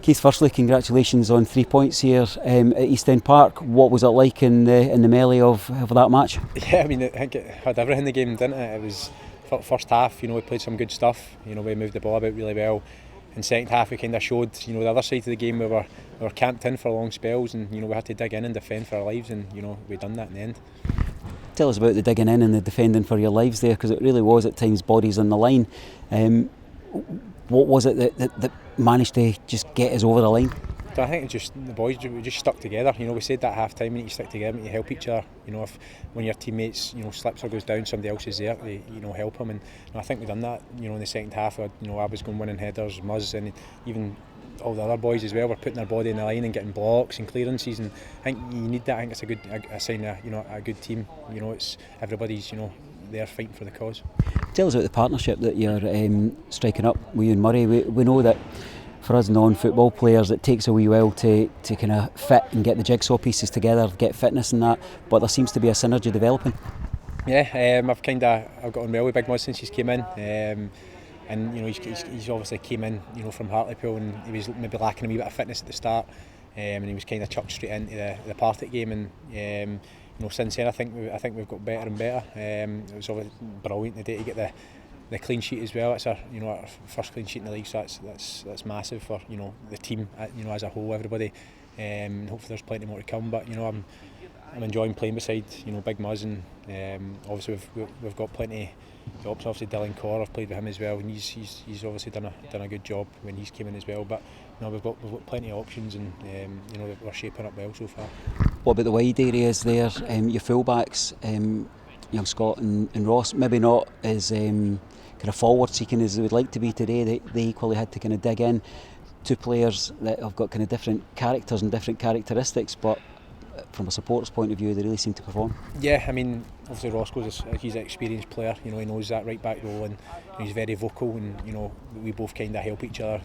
Keith, firstly, congratulations on 3 points here at East End Park. What was it like in the melee of that match? Yeah, I mean, I think it had everything in the game, didn't it? It was first half, we played some good stuff. We moved the ball about really well. In second half, we kind of showed, the other side of the game. We were camped in for long spells, and we had to dig in and defend for our lives, and we done that in the end. Tell us about the digging in and the defending for your lives there, because it really was at times bodies on the line. What was it that managed to just get us over the line? So I think just the boys, we just stuck together. We said that at half time, we need to stick together, we need to help each other. If when your teammates slips or goes down, somebody else is there to help them, and I think we've done that. In the second half, I was going winning headers, Muzz, and even all the other boys as well were putting their body in the line and getting blocks and clearances, and I think you need that. I think it's a sign of a good team. It's everybody's there fighting for the cause. Tell us about the partnership that you're striking up with you and Murray. We know that for us non-football players it takes a wee while to kind of fit and get the jigsaw pieces together, get fitness and that, but there seems to be a synergy developing. Yeah, I've got on well with Big Muzz since he's came in, and he's obviously came in from Hartlepool, and he was maybe lacking a wee bit of fitness at the start, and he was kind of chucked straight into the Partick game, and since then I think we've got better and better. It was obviously brilliant today to get the clean sheet as well. It's our first clean sheet in the league, so that's massive for the team as a whole, everybody. Hopefully there's plenty more to come. But I'm enjoying playing beside Big Muzz, and obviously we've got plenty of options. Obviously Dylan Corr, I've played with him as well, and he's obviously done a good job when he's came in as well. But we've got plenty of options, and we're shaping up well so far. What about the wide areas there? Your fullbacks, young Scott and Ross, maybe not as kind of forward seeking as they would like to be today. They equally had to kind of dig in. Two players that have got kind of different characters and different characteristics, but from a supporter's point of view, they really seem to perform. Yeah, I mean, obviously he's an experienced player. He knows that right back role, and he's very vocal, and we both kind of help each other,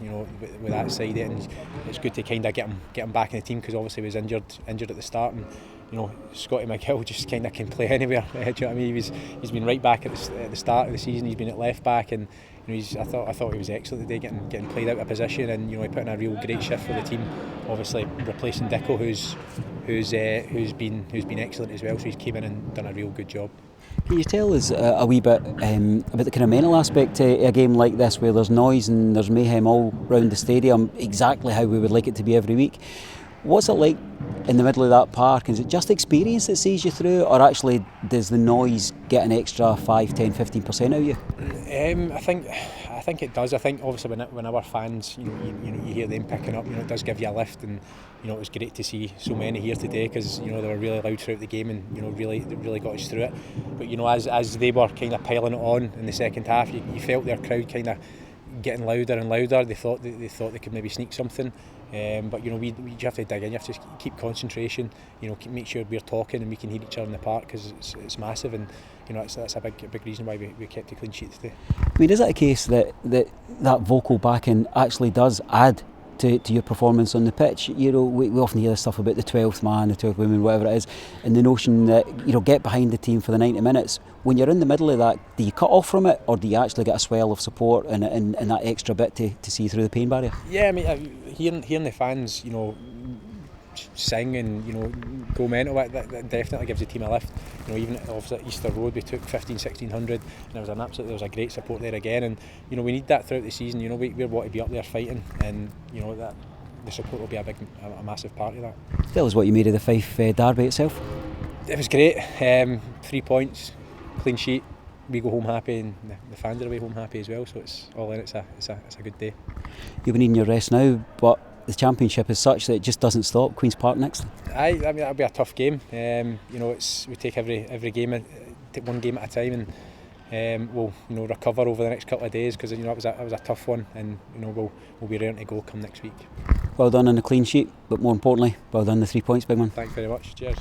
with that side of it, and it's good to kind of get him back in the team, because obviously he was injured at the start, and Scotty McGill just kind of can play anywhere. Do you know what I mean? He's been right back at the start of the season. He's been at left back, and I thought he was excellent today, getting played out of position, and he put in a real great shift for the team. Obviously replacing Dicko, who's been excellent as well. So he's came in and done a real good job. Can you tell us a wee bit about the kind of mental aspect to a game like this, where there's noise and there's mayhem all round the stadium, exactly how we would like it to be every week? What's it like in the middle of that park? Is it just experience that sees you through, or actually does the noise get an extra 5, 10, 15% out of you? I think it does. I think obviously when our fans, you hear them picking up, it does give you a lift, and it was great to see so many here today, because they were really loud throughout the game, and really got us through it. But as they were kind of piling it on in the second half, you felt their crowd kind of getting louder and louder. They thought they could maybe sneak something, but we have to dig in. You have to keep concentration. Make sure we're talking and we can hear each other in the park, because it's massive, and that's a big reason why we kept a clean sheet today. I mean, is it a case that vocal backing actually does add to your performance on the pitch? We often hear this stuff about the 12th man, the 12th woman, whatever it is, and the notion that get behind the team for the 90 minutes. When you're in the middle of that, do you cut off from it, or do you actually get a swell of support and that extra bit to see through the pain barrier? Yeah, I mean, hearing the fans sing and go mental, that definitely gives the team a lift. Even obviously at Easter Road we took 1,500-1,600, and there was a great support there again, and we need that throughout the season. We want to be up there fighting, and that the support will be a massive part of that. Tell us what you made of the Fife derby itself. It was great. 3 points, clean sheet. We go home happy, and the fans are away home happy as well. So it's all in. It's a good day. You'll be needing your rest now, but the championship is such that it just doesn't stop. Queen's Park next. I mean, that'll be a tough game. We take every game, take one game at a time, and we'll recover over the next couple of days, because that was a tough one, and we'll be ready to go come next week. Well done on the clean sheet, but more importantly, well done the 3 points, big man. Thanks very much. Cheers.